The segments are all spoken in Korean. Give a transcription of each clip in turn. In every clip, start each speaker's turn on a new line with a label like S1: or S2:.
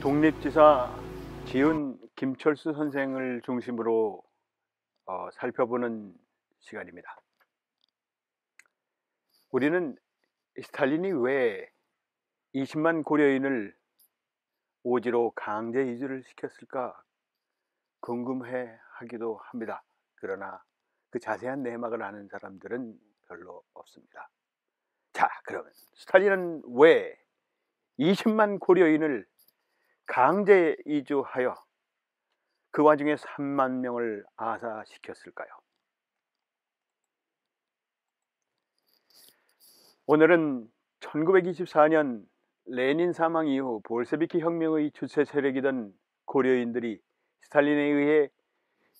S1: 독립지사 지은 김철수 선생을 중심으로 살펴보는 시간입니다. 우리는 스탈린이 왜 20만 고려인을 오지로 강제 이주를 시켰을까 궁금해 하기도 합니다. 그러나 그 자세한 내막을 아는 사람들은 별로 없습니다. 자, 그러면 스탈린은 왜 20만 고려인을 강제 이주하여 그 와중에 3만 명을 아사시켰을까요? 오늘은 1924년 레닌 사망 이후 볼셰비키 혁명의 주체 세력이던 고려인들이 스탈린에 의해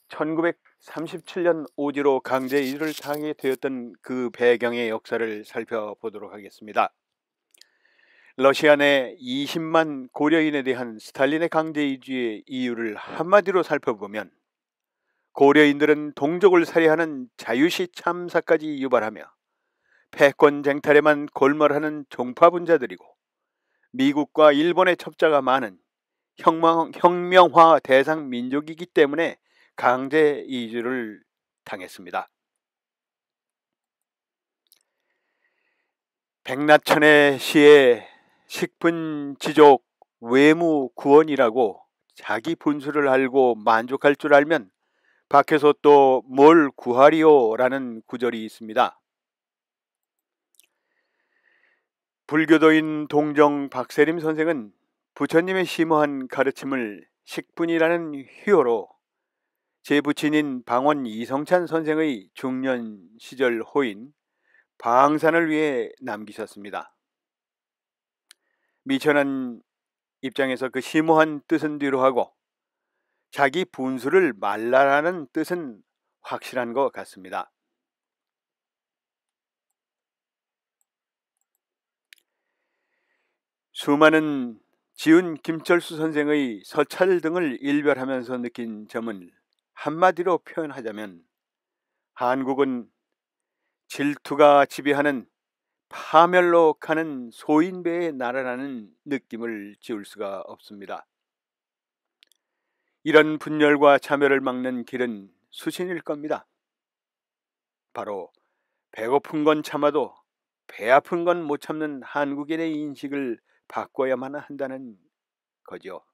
S1: 1937년 오지로 강제 이주를 당하게 되었던 그 배경의 역사를 살펴보도록 하겠습니다. 러시아 내 20만 고려인에 대한 스탈린의 강제 이주의 이유를 한마디로 살펴보면 고려인들은 동족을 살해하는 자유시 참사까지 유발하며 패권 쟁탈에만 골몰하는 종파분자들이고 미국과 일본의 첩자가 많은 혁명화 대상 민족이기 때문에 강제 이주를 당했습니다. 백나천의 시에 식분지족 외무구원이라고 자기 분수를 알고 만족할 줄 알면 밖에서 또 뭘 구하리요 라는 구절이 있습니다. 불교도인 동정 박세림 선생은 부처님의 심오한 가르침을 식분이라는 효어로 제 부친인 방원 이성찬 선생의 중년 시절 호인 방산을 위해 남기셨습니다. 미천한 입장에서 그 심오한 뜻은 뒤로 하고 자기 분수를 말라라는 뜻은 확실한 것 같습니다. 수많은 지은 김철수 선생의 서찰 등을 일별하면서 느낀 점은 한마디로 표현하자면 한국은 질투가 지배하는 파멸로 가는 소인배의 나라라는 느낌을 지울 수가 없습니다. 이런 분열과 차별을 막는 길은 수신일 겁니다. 바로 배고픈 건 참아도 배 아픈 건 못 참는 한국인의 인식을 바꿔야만 한다는 거죠.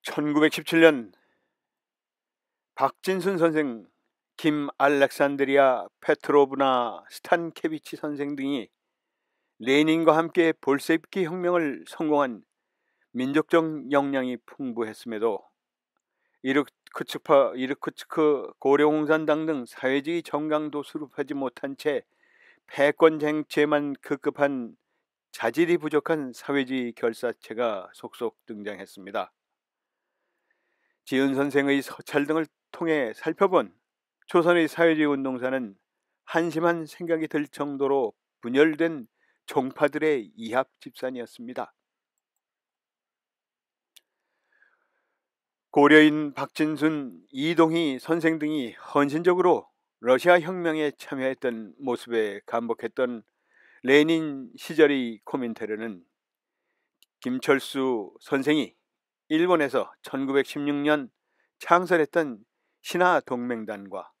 S1: 1917년 박진순 선생, 김 알렉산드리아 페트로브나 스탄케비치 선생 등이 레닌과 함께 볼셰비키 혁명을 성공한 민족적 역량이 풍부했음에도 이르쿠츠크 고려공산당 등 사회주의 정강도 수립하지 못한 채 패권 쟁취에만 급급한 자질이 부족한 사회주의 결사체가 속속 등장했습니다. 지은 선생의 서찰 등을 통해 살펴본 조선의 사회주의 운동사는 한심한 생각이 들 정도로 분열된 종파들의 이합집산이었습니다. 고려인 박진순, 이동희 선생 등이 헌신적으로 러시아 혁명에 참여했던 모습에 감복했던 레닌 시절의 코민테르는 김철수 선생이 일본에서 1916년 창설했던 신하동맹단과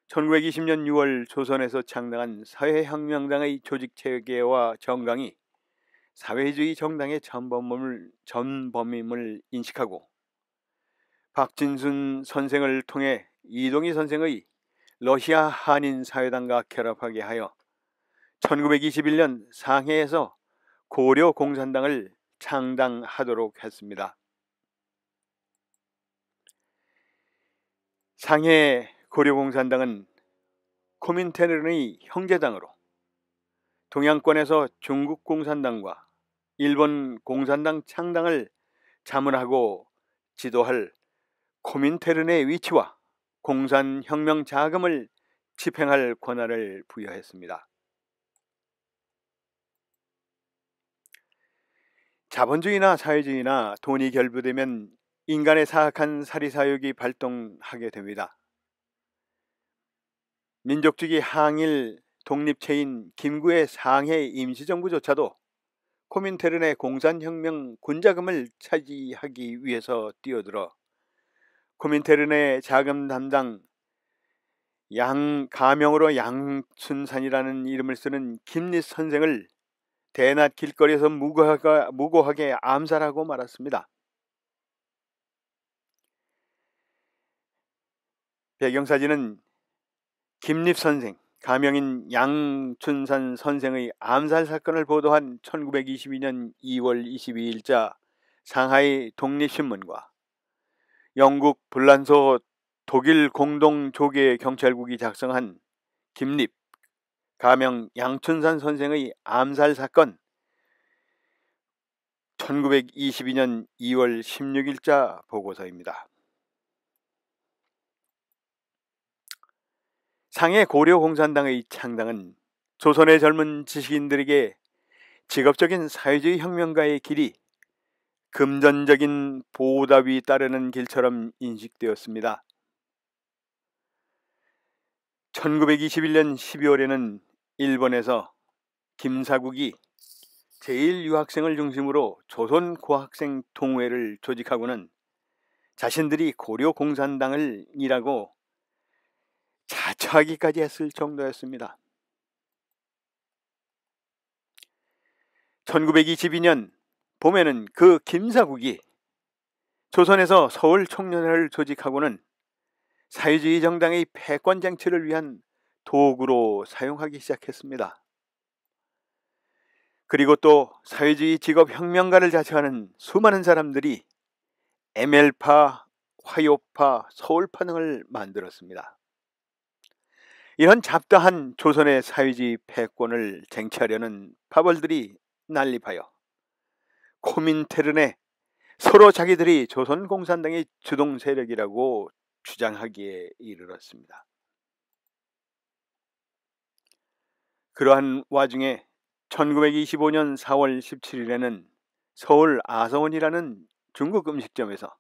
S1: 1920년 6월 조선에서 창당한 사회혁명당의 조직체계와 정강이 사회주의 정당의 전범임을 인식하고 박진순 선생을 통해 이동희 선생의 러시아 한인사회당과 결합하게 하여 1921년 상해에서 고려공산당을 창당하도록 했습니다. 상해 고려공산당은 코민테른의 형제당으로 동양권에서 중국 공산당과 일본 공산당 창당을 자문하고 지도할 코민테른의 위치와 공산혁명 자금을 집행할 권한을 부여했습니다. 자본주의나 사회주의나 돈이 결부되면 인간의 사악한 사리사욕이 발동하게 됩니다. 민족주의 항일 독립체인 김구의 상해 임시정부조차도 코민테른의 공산혁명 군자금을 차지하기 위해서 뛰어들어 코민테른의 자금 담당 가명으로 양춘산이라는 이름을 쓰는 김립 선생을 대낮 길거리에서 무고하게 암살하고 말았습니다. 배경사진은 김립 선생, 가명인 양춘산 선생의 암살 사건을 보도한 1922년 2월 22일자 상하이 독립신문과 영국 불란서 독일 공동 조계 경찰국이 작성한 김립, 가명 양춘산 선생의 암살 사건 1922년 2월 16일자 보고서입니다. 상해 고려공산당의 창당은 조선의 젊은 지식인들에게 직업적인 사회주의 혁명가의 길이 금전적인 보답이 따르는 길처럼 인식되었습니다. 1921년 12월에는 일본에서 김사국이 제1유학생을 중심으로 조선 고학생 동호회를 조직하고는 자신들이 고려공산당을 이라고 자처하기까지 했을 정도였습니다. 1922년 봄에는 그 김사국이 조선에서 서울총련회를 조직하고는 사회주의 정당의 패권 쟁취를 위한 도구로 사용하기 시작했습니다. 그리고 또 사회주의 직업혁명가를 자처하는 수많은 사람들이 ML파, 화요파, 서울파 등을 만들었습니다. 이런 잡다한 조선의 사회주의 패권을 쟁취하려는 파벌들이 난립하여 코민테른에 서로 자기들이 조선공산당의 주동 세력이라고 주장하기에 이르렀습니다. 그러한 와중에 1925년 4월 17일에는 서울 아서원이라는 중국 음식점에서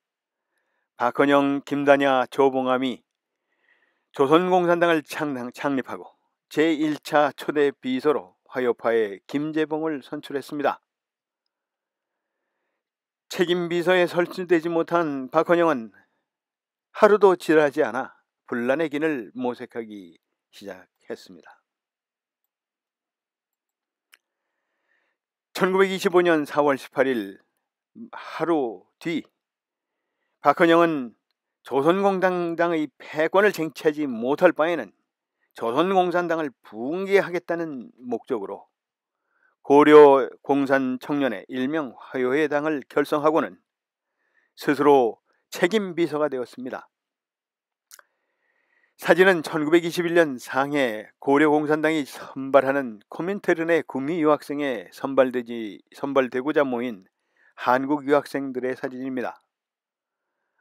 S1: 박헌영, 김다냐, 조봉암이 조선공산당을 창립하고 제1차 초대 비서로 화요파의 김재봉을 선출했습니다. 책임 비서에 설치되지 못한 박헌영은 하루도 지나지 않아 분란의 길을 모색하기 시작했습니다. 1925년 4월 18일 하루 뒤 박헌영은 조선공산당의 패권을 쟁취하지 못할 바에는 조선공산당을 붕괴하겠다는 목적으로 고려공산청년회 일명 화요회당을 결성하고는 스스로 책임비서가 되었습니다. 사진은 1921년 상해 고려공산당이 선발하는 코민테른의 구미 유학생에 선발되고자 모인 한국 유학생들의 사진입니다.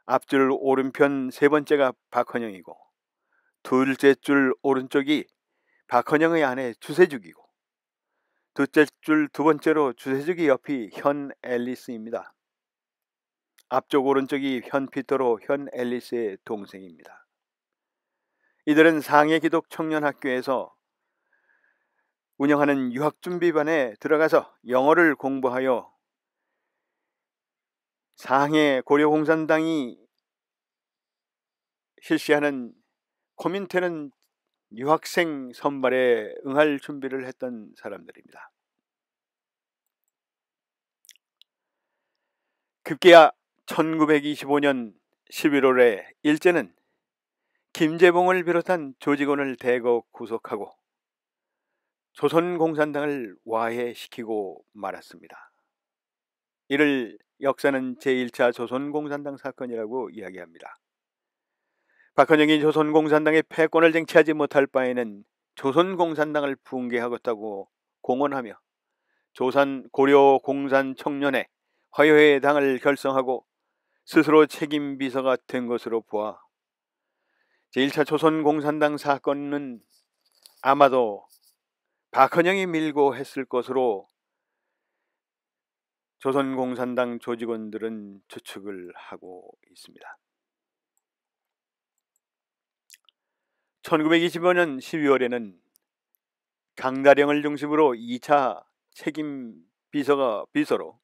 S1: 앞줄 오른편 세 번째가 박헌영이고 둘째 줄 오른쪽이 박헌영의 아내 주세죽이고 둘째 줄 두 번째로 주세죽이 옆이 현 앨리스입니다. 앞쪽 오른쪽이 현 피터로 현 앨리스의 동생입니다. 이들은 상해 기독 청년학교에서 운영하는 유학준비반에 들어가서 영어를 공부하여 상해 고려공산당이 실시하는 코민테른 유학생 선발에 응할 준비를 했던 사람들입니다. 급기야 1925년 11월에 일제는 김재봉을 비롯한 조직원을 대거 구속하고 조선공산당을 와해시키고 말았습니다. 이를 역사는 제1차 조선공산당 사건이라고 이야기합니다. 박헌영이 조선공산당의 패권을 쟁취하지 못할 바에는 조선공산당을 붕괴하겠다고 공언하며 고려공산청년회 화요회당을 결성하고 스스로 책임비서가 된 것으로 보아 제1차 조선공산당 사건은 아마도 박헌영이 밀고 했을 것으로 조선공산당 조직원들은 추측을 하고 있습니다. 1925년 12월에는 강다령을 중심으로 2차 책임 비서로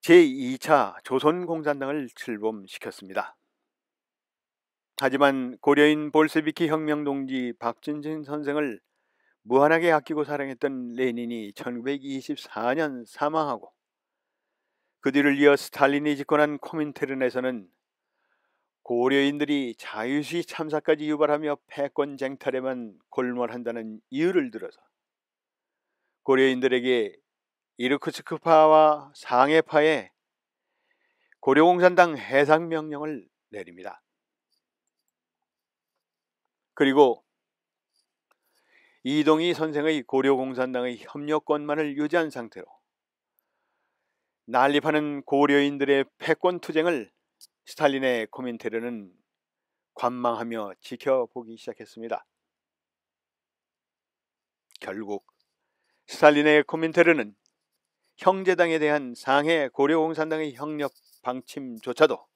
S1: 제2차 조선공산당을 출범시켰습니다. 하지만 고려인 볼세비키 혁명동지 박진진 선생을 무한하게 아끼고 사랑했던 레닌이 1924년 사망하고 그 뒤를 이어 스탈린이 집권한 코민테른에서는 고려인들이 자유시위 참사까지 유발하며 패권 쟁탈에만 골몰한다는 이유를 들어서 고려인들에게 이르쿠츠크파와 상해파에 고려공산당 해상명령을 내립니다. 그리고 이동희 선생의 고려공산당의 협력권만을 유지한 상태로 난립하는 고려인들의 패권투쟁을 스탈린의 코민테른은 관망하며 지켜보기 시작했습니다. 결국 스탈린의 코민테른은 형제당에 대한 상해 고려공산당의 협력 방침조차도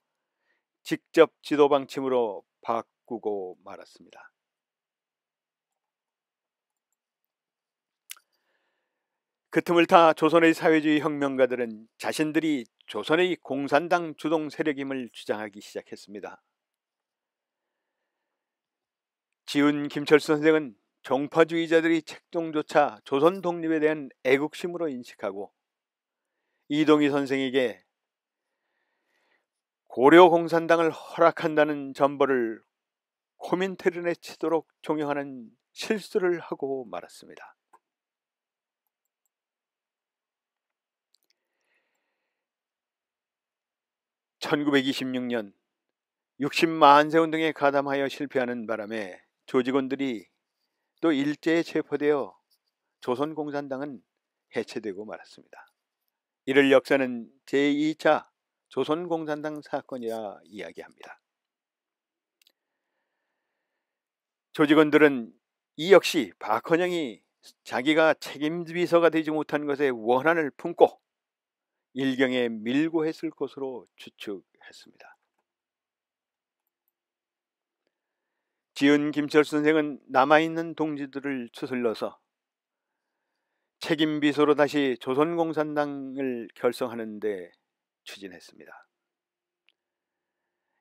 S1: 직접 지도 방침으로 바꾸고 말았습니다. 그 틈을 타 조선의 사회주의 혁명가들은 자신들이 조선의 공산당 주동 세력임을 주장하기 시작했습니다. 지훈 김철수 선생은 종파주의자들이 책동조차 조선 독립에 대한 애국심으로 인식하고 이동희 선생에게 고려공산당을 허락한다는 전보를 코민테른에 치도록 종용하는 실수를 하고 말았습니다. (1926년) 60만 운동에 가담하여 실패하는 바람에 조직원들이 또 일제에 체포되어 조선공산당은 해체되고 말았습니다. 이를 역사는 제2차 조선공산당 사건이라 이야기합니다. 조직원들은 이 역시 박헌영이 자기가 책임비서가 되지 못한 것에 원한을 품고 일경에 밀고 했을 것으로 추측했습니다. 지은 김철수 선생은 남아있는 동지들을 추슬러서 책임비서로 다시 조선공산당을 결성하는 데 추진했습니다.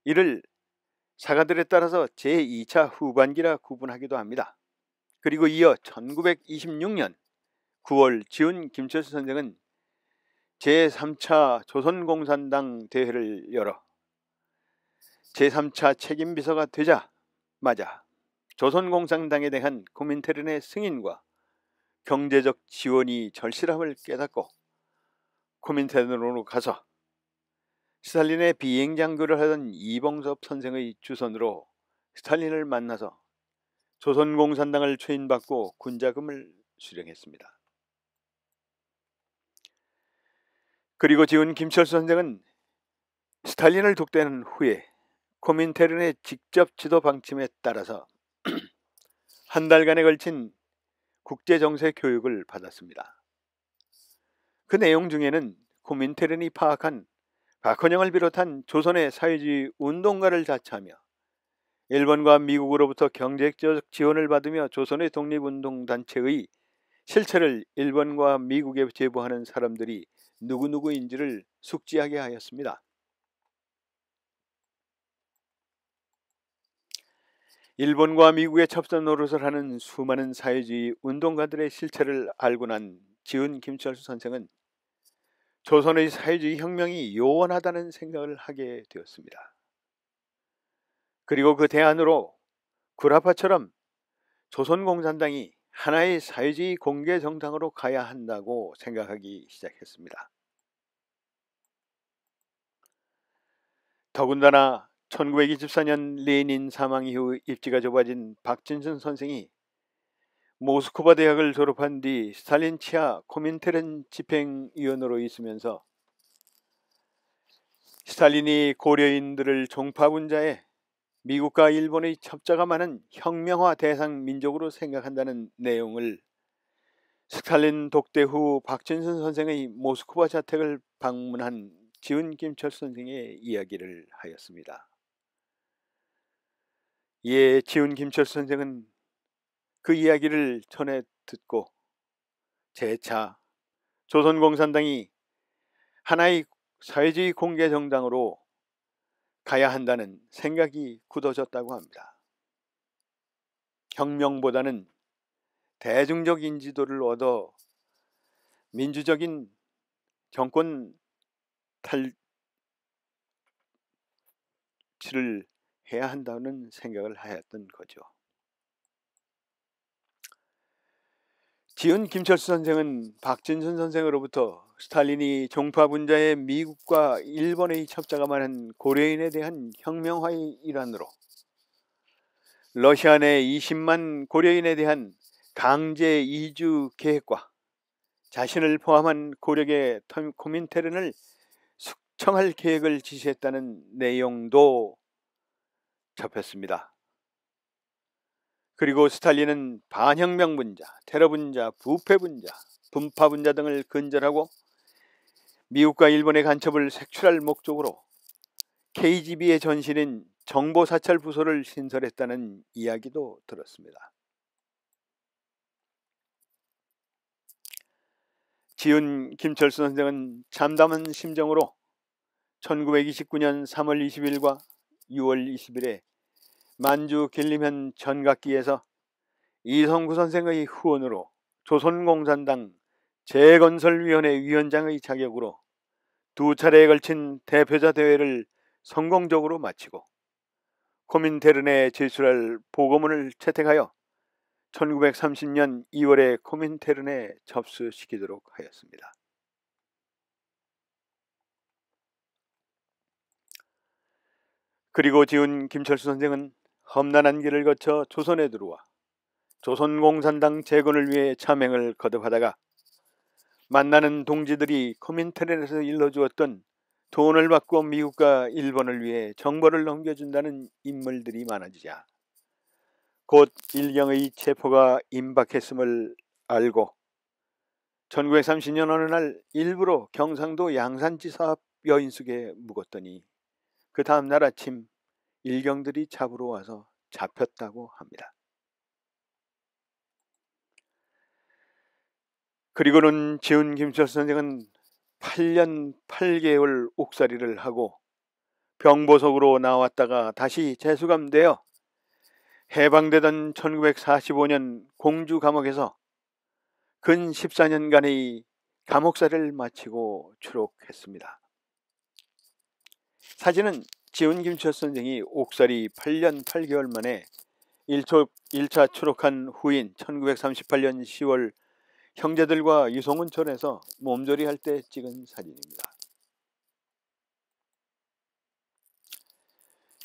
S1: 이를 사가들에 따라서 제2차 후반기라 구분하기도 합니다. 그리고 이어 1926년 9월 지은 김철수 선생은 제3차 조선공산당 대회를 열어 제3차 책임비서가 되자마자 조선공산당에 대한 코민테른의 승인과 경제적 지원이 절실함을 깨닫고 코민테른으로 가서 스탈린의 비행장교를 하던 이봉섭 선생의 주선으로 스탈린을 만나서 조선공산당을 추인받고 군자금을 수령했습니다. 그리고 지은 김철수 선생은 스탈린을 독대한 후에 코민테른의 직접 지도 방침에 따라서 한 달간에 걸친 국제정세 교육을 받았습니다. 그 내용 중에는 코민테른이 파악한 박헌영을 비롯한 조선의 사회주의 운동가를 자처하며 일본과 미국으로부터 경제적 지원을 받으며 조선의 독립운동단체의 실체를 일본과 미국에 제보하는 사람들이 누구누구인지를 숙지하게 하였습니다. 일본과 미국의 첩선 노릇을 하는 수많은 사회주의 운동가들의 실체를 알고 난 지은 김철수 선생은 조선의 사회주의 혁명이 요원하다는 생각을 하게 되었습니다. 그리고 그 대안으로 구라파처럼 조선공산당이 하나의 사회주의 공개 정당으로 가야 한다고 생각하기 시작했습니다. 더군다나 1924년 레닌 사망 이후 입지가 좁아진 박진순 선생이 모스크바 대학을 졸업한 뒤 스탈린 치하 코민테른 집행위원으로 있으면서 스탈린이 고려인들을 종파분자에 미국과 일본의 첩자가 많은 혁명화 대상 민족으로 생각한다는 내용을 스탈린 독대 후 박진순 선생의 모스크바 자택을 방문한 지은 김철수 선생의 이야기를 하였습니다. 이에 지은 김철수 선생은 그 이야기를 전해 듣고 재차 조선공산당이 하나의 사회주의 공개정당으로 가야 한다는 생각이 굳어졌다고 합니다. 혁명보다는 대중적 인지도를 얻어 민주적인 정권 탈취를 해야 한다는 생각을 하였던 거죠. 지은 김철수 선생은 박진선 선생으로부터 스탈린이 종파분자의 미국과 일본의 첩자가 말한 고려인에 대한 혁명화의 일환으로 러시아 내 20만 고려인에 대한 강제 이주 계획과 자신을 포함한 고려계 코민테른을 숙청할 계획을 지시했다는 내용도 접했습니다. 그리고 스탈린은 반혁명분자, 테러분자, 부패분자, 분파분자 등을 근절하고 미국과 일본의 간첩을 색출할 목적으로 KGB의 전신인 정보사찰부서를 신설했다는 이야기도 들었습니다. 지은 김철수 선생은 참담한 심정으로 1929년 3월 20일과 6월 20일에 만주 길림현 전각기에서 이성구 선생의 후원으로 조선공산당 재건설위원회 위원장의 자격으로 두 차례에 걸친 대표자 대회를 성공적으로 마치고 코민테른에 제출할 보고문을 채택하여 1930년 2월에 코민테른에 접수시키도록 하였습니다. 그리고 지은 김철수 선생은 험난한 길을 거쳐 조선에 들어와 조선공산당 재건을 위해 참행을 거듭하다가 만나는 동지들이 코민테른에서 일러주었던 돈을 받고 미국과 일본을 위해 정보를 넘겨준다는 인물들이 많아지자 곧 일경의 체포가 임박했음을 알고 1930년 어느 날 일부러 경상도 양산지 사업 여인숙에 묵었더니 그 다음날 아침 일경들이 잡으러 와서 잡혔다고 합니다. 그리고는 지은 김철수 선생은 8년 8개월 옥살이를 하고 병보석으로 나왔다가 다시 재수감되어 해방되던 1945년 공주 감옥에서 근 14년간의 감옥살이를 마치고 추록했습니다. 사진은 지은 김철수 선생이 옥살이 8년 8개월 만에 1차 추록한 후인 1938년 10월 형제들과 유성운천에서 몸조리할 때 찍은 사진입니다.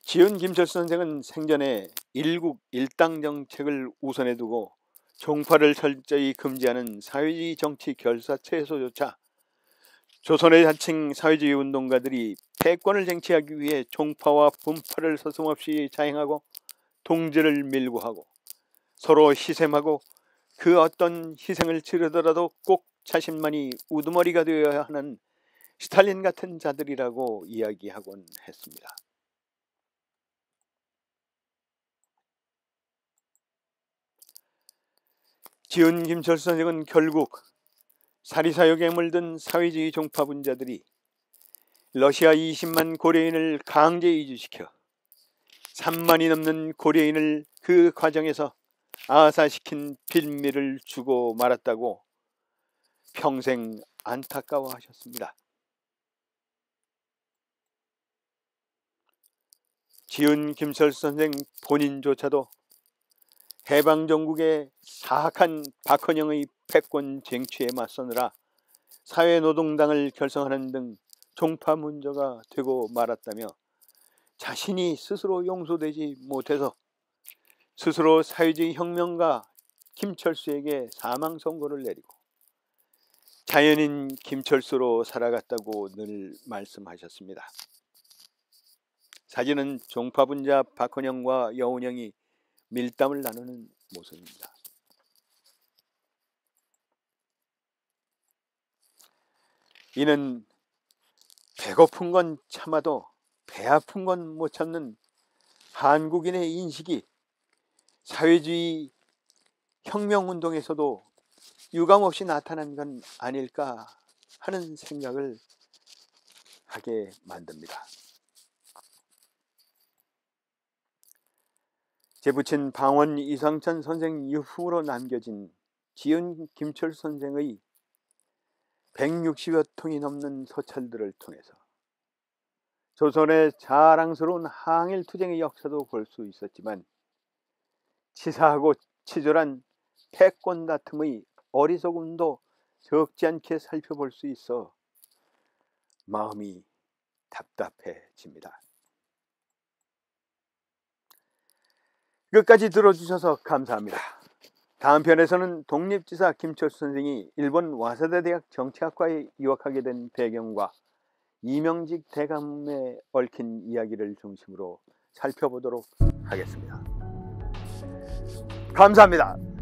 S1: 지은 김철수 선생은 생전에 일국 일당 정책을 우선에 두고 종파를 철저히 금지하는 사회주의 정치 결사체에서조차 조선의 자칭 사회주의 운동가들이 패권을 쟁취하기 위해 종파와 분파를 서슴없이 자행하고 동지를 밀고 하고 서로 희생하고 그 어떤 희생을 치르더라도 꼭 자신만이 우두머리가 되어야 하는 스탈린 같은 자들이라고 이야기하곤 했습니다. 지은 김철수 선생은 결국 사리사욕에 물든 사회주의 종파분자들이 러시아 20만 고려인을 강제 이주시켜 3만이 넘는 고려인을 그 과정에서 아사시킨 빌미를 주고 말았다고 평생 안타까워하셨습니다. 지은 김철수 선생 본인조차도 해방정국의 사악한 박헌영의 패권 쟁취에 맞서느라 사회노동당을 결성하는 등 종파문저가 되고 말았다며 자신이 스스로 용서되지 못해서 스스로 사회주의 혁명가 김철수에게 사망 선고를 내리고 자연인 김철수로 살아갔다고 늘 말씀하셨습니다. 사진은 종파분자 박헌영과 여운형이 밀담을 나누는 모습입니다. 이는 배고픈 건 참아도 배 아픈 건 못 참는 한국인의 인식이 사회주의 혁명운동에서도 유감없이 나타난 건 아닐까 하는 생각을 하게 만듭니다. 제 부친 방원 이상천 선생 이후로 남겨진 지은 김철 선생의 160여 통이 넘는 서찰들을 통해서 조선의 자랑스러운 항일투쟁의 역사도 볼 수 있었지만 치사하고 치졸한 패권 다툼의 어리석음도 적지 않게 살펴볼 수 있어 마음이 답답해집니다. 끝까지 들어주셔서 감사합니다. 다음 편에서는 독립지사 김철수 선생이 일본 와세다 대학 정치학과에 유학하게 된 배경과 이명직 대감에 얽힌 이야기를 중심으로 살펴보도록 하겠습니다. 감사합니다.